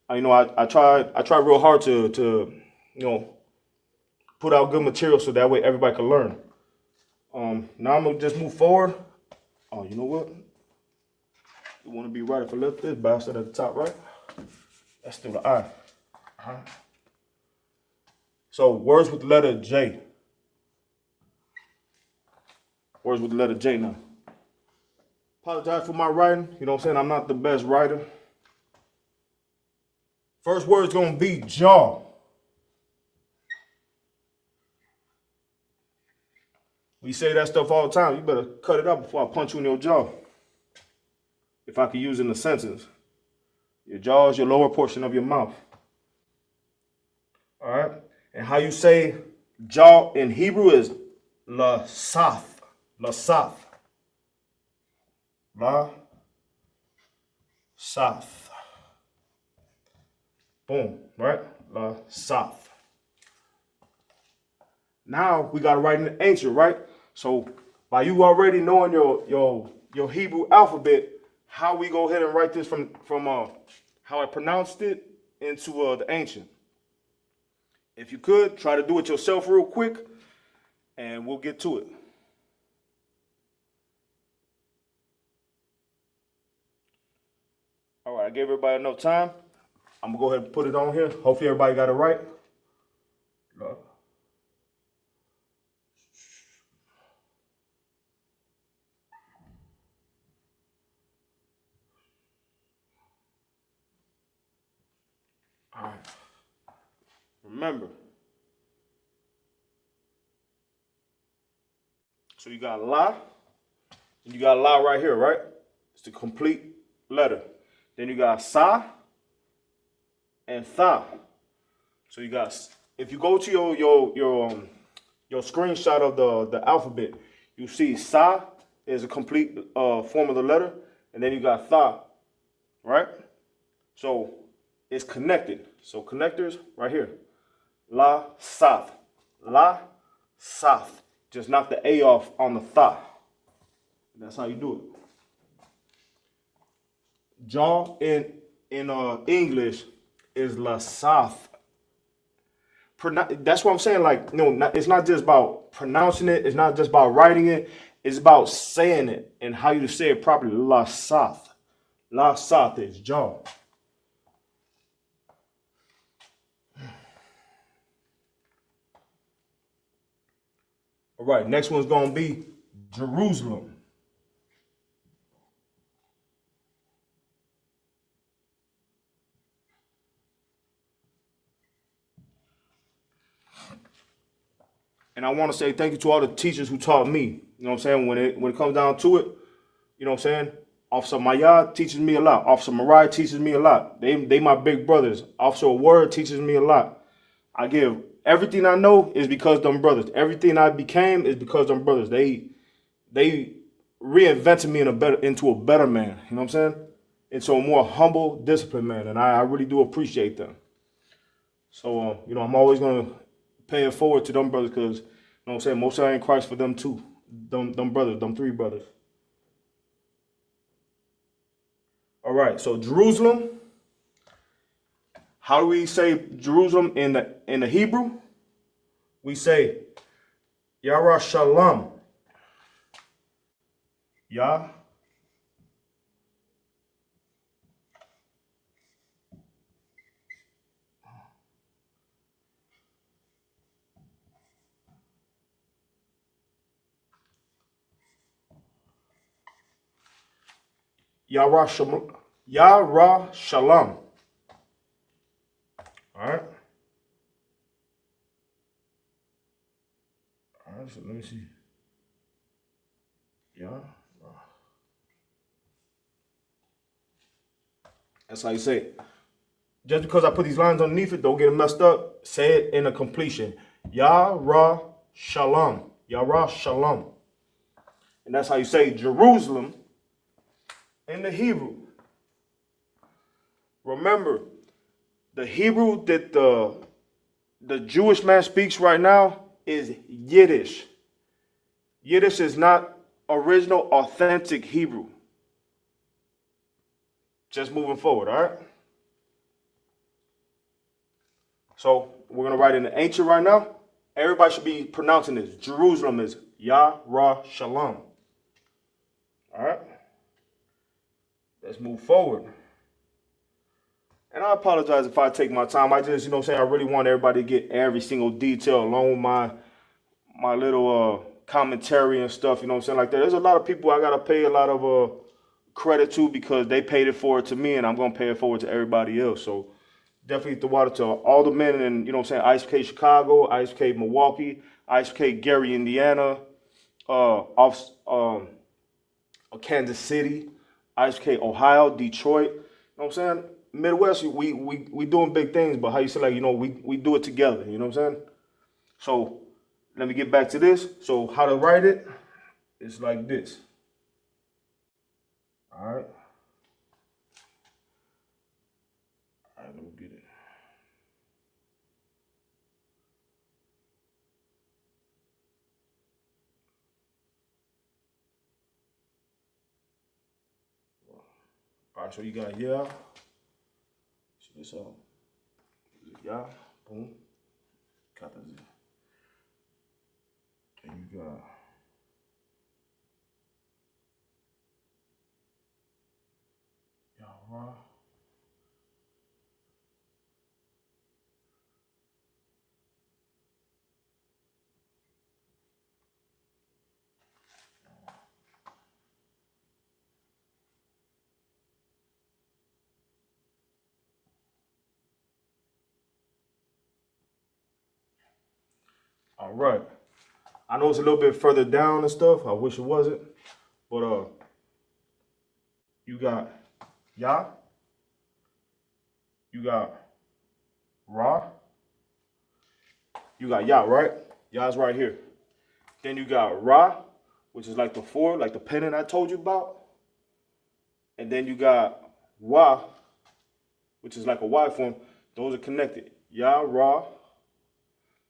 You know, I try real hard to, you know, put out good material so that way everybody can learn. Now I'm going to just move forward. Oh, you know what? You want to be right if I left this bastard at the top, right? That's still the I. So words with the letter J. Words with the letter J now. Apologize for my writing. You know what I'm saying? I'm not the best writer. First word's going to be jaw. We say that stuff all the time. You better cut it up before I punch you in your jaw. If I could use it in a sentence. Your jaw is your lower portion of your mouth. All right? And how you say jaw in Hebrew is lasaf. Lasaf. Lasaf. Boom, right? Lasaf. Now we got to write in the ancient, right? So by you already knowing your Hebrew alphabet, how we go ahead and write this from how I pronounced it into the ancient. If you could, try to do it yourself real quick, and we'll get to it. All right, I gave everybody enough time. I'm going to go ahead and put it on here. Hopefully everybody got it right. All right. Remember. So you got la, and you got la right here, right? It's the complete letter. Then you got sa and tha. So you got, if you go to your screenshot of the alphabet, you see sa is a complete form of the letter, and then you got tha, right? So it's connected. So connectors right here. La, saf. La, saf. Just knock the A off on the tha. That's how you do it. Jaw in English is la saf. That's what I'm saying. Like, no, it's not just about pronouncing it. It's not just about writing it. It's about saying it and how you say it properly. La saf. La saf is jaw. All right, next one's going to be Jerusalem. And I want to say thank you to all the teachers who taught me. You know what I'm saying? When it comes down to it, you know what I'm saying? Officer Maya teaches me a lot. Officer Mariah teaches me a lot. They my big brothers. Officer Word teaches me a lot. I give everything I know is because them brothers. Everything I became is because them brothers. They reinvented me into a better man. You know what I'm saying? Into a more humble, disciplined man. And I really do appreciate them. So you know, I'm always gonna pay it forward to them brothers because you know what I'm saying, most I in Christ for them too. Them brothers, them three brothers. All right, so Jerusalem. How do we say Jerusalem in the Hebrew? We say Yarashalam. Yah. Yarashalam. Yarashalam. All right. All right, so let me see. Yeah. That's how you say it. Just because I put these lines underneath it, don't get it messed up. Say it in a completion. Yara Shalom. Yara Shalom. And that's how you say Jerusalem in the Hebrew. Remember, the Hebrew that the Jewish man speaks right now is Yiddish. Yiddish is not original, authentic Hebrew. Just moving forward, all right? So we're going to write in the ancient right now. Everybody should be pronouncing this. Jerusalem is Yah-Ra Shalom. All right? Let's move forward. And I apologize if I take my time. I just, you know what I'm saying, I really want everybody to get every single detail along with my little commentary and stuff, you know what I'm saying, like that. There's a lot of people I got to pay a lot of credit to because they paid it forward to me and I'm going to pay it forward to everybody else. So definitely the water to all the men in, you know what I'm saying, Isupk Chicago, Isupk Milwaukee, Isupk Gary, Indiana, Kansas City, Isupk Ohio, Detroit, you know what I'm saying? Midwest, we doing big things, but how you say, like, you know, we do it together, you know what I'm saying? So let me get back to this. So how to write it is like this. All right. All right, let me get it. All right, so you got yeah. See this out. Yeah, boom. Got this. And you got Yahweh. All right. I know it's a little bit further down and stuff. I wish it wasn't. But you got Yah. You got Ra. You got Yah, right? Yah's right here. Then you got Ra, which is like the four, like the pennant I told you about. And then you got Wa, which is like a Y form. Those are connected. Yah, Ra.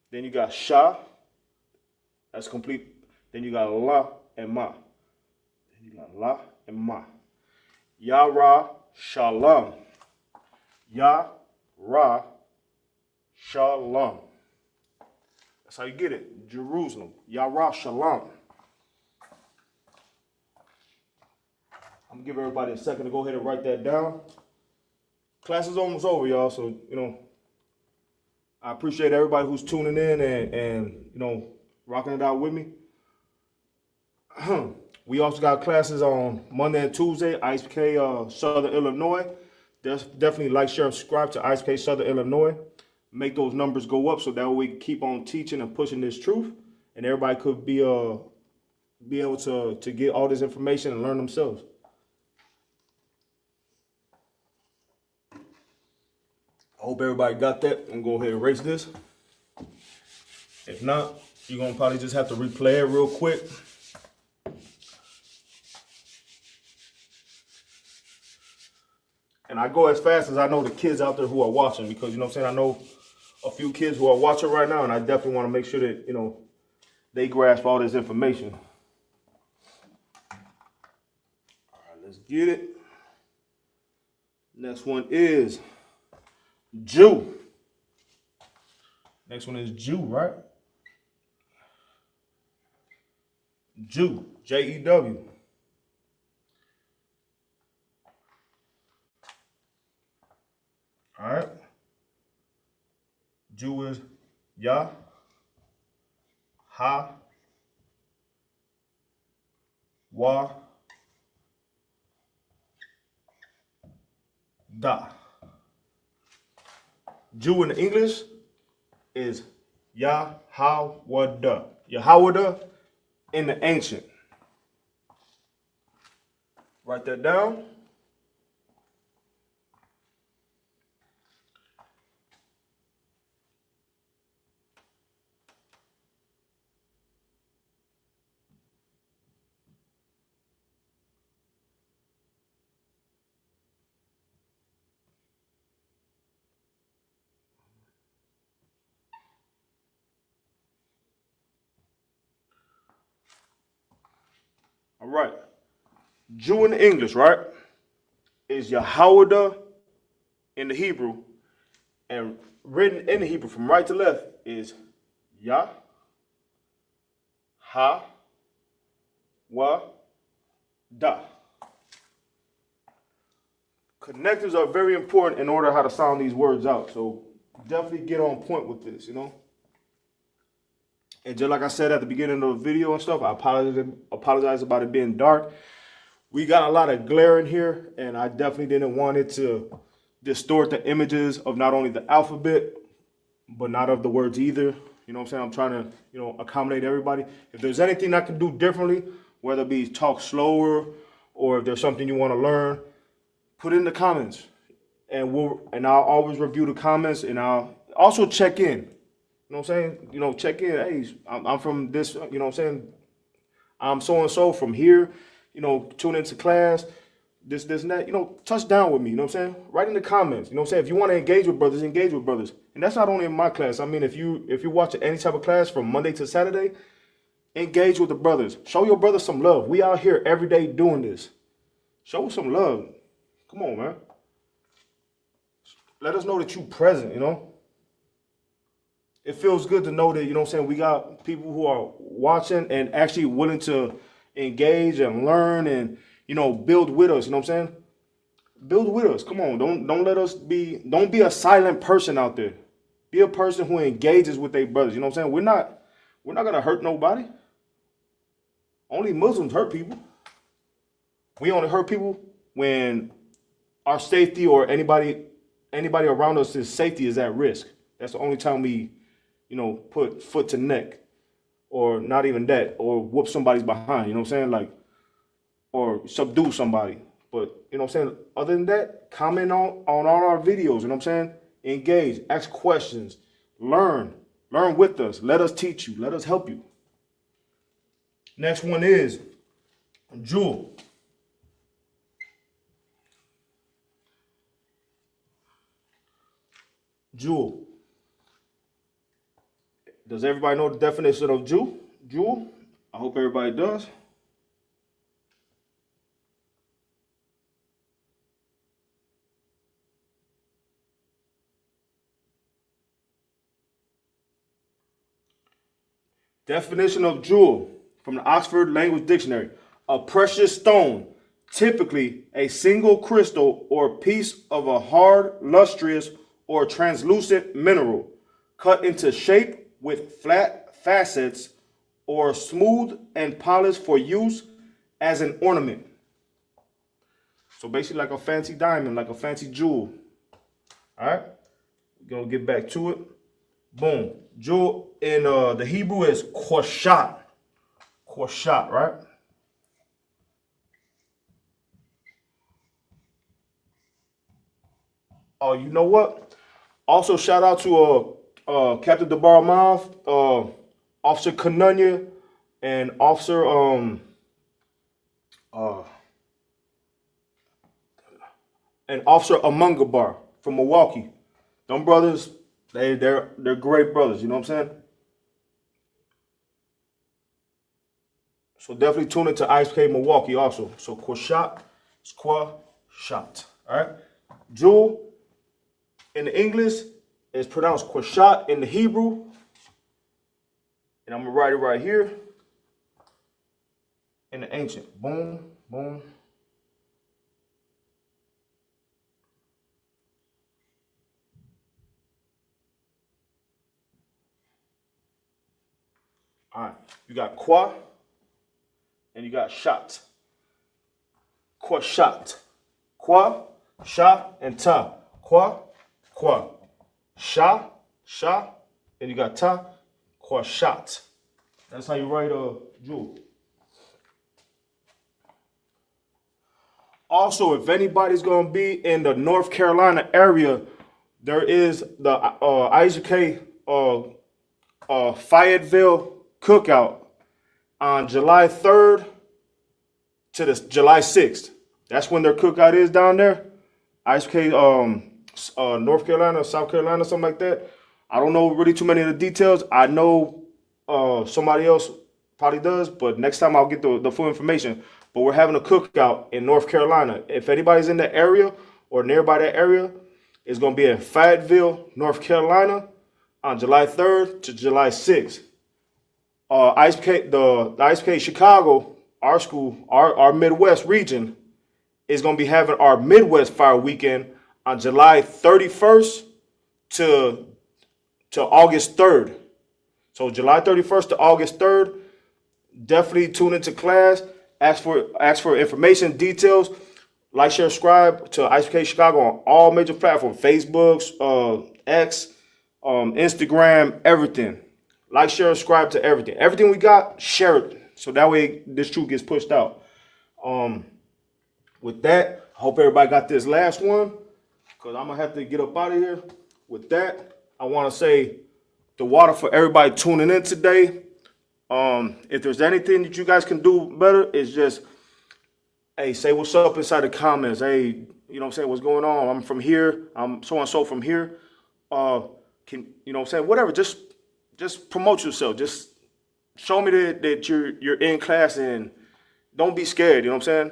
Then you got Shah. That's complete. Then you got La and Ma. Then you got La and Ma. Yah, Ra, Shalom. Yah, Ra, Shalom. That's how you get it. Jerusalem. Yah, Ra, Shalom. I'm going to give everybody a second to go ahead and write that down. Class is almost over, y'all. So, you know, I appreciate everybody who's tuning in and you know, rocking it out with me. We also got classes on Monday and Tuesday, Isupk Southern Illinois. Definitely like, share, and subscribe to Isupk Southern Illinois. Make those numbers go up so that way we can keep on teaching and pushing this truth. and everybody could be able to get all this information and learn themselves. I hope everybody got that. I'm gonna go ahead and erase this. If not, you're gonna probably just have to replay it real quick. And I go as fast as I know the kids out there who are watching, because, you know what I'm saying, I know a few kids who are watching right now, and I definitely want to make sure that, you know, they grasp all this information. All right, let's get it. Next one is Jew. Next one is Jew, right? Jew, J-E-W. All right. Jew is Yah, Ha, Wa, Da. Jew in English is Yahawada. Yahawada in the ancient. Write that down. All right. Jew in the English, right, is Yahawada in the Hebrew, and written in the Hebrew from right to left is Yah, Ha, Wa, Da. Connectors are very important in order how to sound these words out. So definitely get on point with this, you know. And just like I said at the beginning of the video and stuff, I apologize about it being dark. We got a lot of glare in here, and I definitely didn't want it to distort the images of not only the alphabet, but not of the words either. You know what I'm saying? I'm trying to, you know, accommodate everybody. If there's anything I can do differently, whether it be talk slower or if there's something you want to learn, put it in the comments. And I'll always review the comments, and I'll also check in. You know what I'm saying? You know, check in. Hey, I'm from this, you know what I'm saying? I'm so-and-so from here. You know, tune into class, this, and that. You know, touch down with me, you know what I'm saying? Write in the comments, you know what I'm saying? If you want to engage with brothers, engage with brothers. And that's not only in my class. I mean, if you're watching any type of class from Monday to Saturday, engage with the brothers. Show your brothers some love. We out here every day doing this. Show us some love. Come on, man. Let us know that you present, you know? It feels good to know that, you know what I'm saying, we got people who are watching and actually willing to engage and learn and, you know, build with us, you know what I'm saying? Build with us. Come on, don't be a silent person out there. Be a person who engages with their brothers, you know what I'm saying? We're not gonna hurt nobody. Only Muslims hurt people. We only hurt people when our safety or anybody around us' safety is at risk. That's the only time we, you know, put foot to neck, or not even that, or whoop somebody's behind, you know what I'm saying? Like, or subdue somebody. But, you know what I'm saying? Other than that, comment on all our videos, you know what I'm saying? Engage, ask questions, learn with us. Let us teach you, let us help you. Next one is Jewel. Jewel. Does everybody know the definition of Jew? Jewel? I hope everybody does. Definition of jewel from the Oxford Language Dictionary: a precious stone, typically a single crystal or piece of a hard, lustrous, or translucent mineral, cut into shape with flat facets or smooth and polished for use as an ornament. So basically like a fancy diamond, like a fancy jewel. All right, we're gonna get back to it. Boom. Jewel in the Hebrew is Quashat. Quashat, right? Oh, you know what? Also, shout out to Captain Debar Mouth, Officer Kanunya, and Officer uh and Officer Amungabar from Milwaukee. Them brothers, they're great brothers. You know what I'm saying? So definitely tune into Isupk Milwaukee also. So Quashat, Quashat. All right. Jewel in the English is pronounced Quashat in the Hebrew. And I'm gonna write it right here in the ancient. Boom, boom. All right. You got Qua and you got Shat. Quashat. Qua, Sha, and Ta. Qua, Qua. Sha, Sha, and you got Ta. Quashat. That's how you write Jewel. Also, if anybody's gonna be in the North Carolina area, there is the Isupk Fayetteville cookout on July 3rd to the July 6th. That's when their cookout is down there. Isupk North Carolina, South Carolina, something like that. I don't know really too many of the details. I know somebody else probably does, but next time I'll get the full information. But we're having a cookout in North Carolina. If anybody's in that area or nearby that area, it's going to be in Fayetteville, North Carolina on July 3rd to July 6th. The Isupk Chicago, our school, our Midwest region, is going to be having our Midwest Fire Weekend on July 31st to August 3rd. So July 31st to August 3rd, definitely tune into class. Ask for information, details. Like, share, subscribe to Isupk Chicago on all major platforms: Facebook, X, Instagram, everything. Like, share, subscribe to everything. Everything we got, share it. So that way this truth gets pushed out. With that, I hope everybody got this last one, because I'm going to have to get up out of here. With that, I want to say the water for everybody tuning in today. If there's anything that you guys can do better, is just, hey, say what's up inside the comments. Hey, you know what I'm saying, what's going on? I'm from here. I'm so and so from here. You know what I'm saying? Whatever. Just promote yourself. Just show me that you're in class, and don't be scared. You know what I'm saying?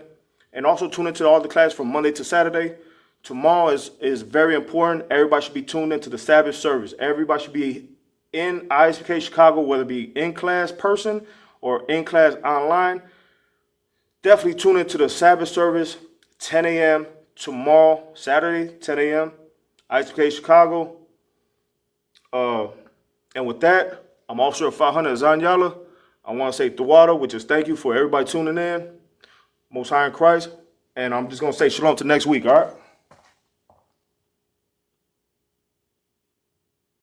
And also tune into all the class from Monday to Saturday. Tomorrow is very important. Everybody should be tuned into the Sabbath service. Everybody should be in Isupk Chicago, whether it be in class person or in class online. Definitely tune into the Sabbath service, 10 a.m. tomorrow, Saturday, 10 a.m. Isupk Chicago. And with that, I'm Officer 500 Zanyala. I want to say Tawada, which is thank you for everybody tuning in. Most High in Christ. And I'm just going to say shalom to next week, all right?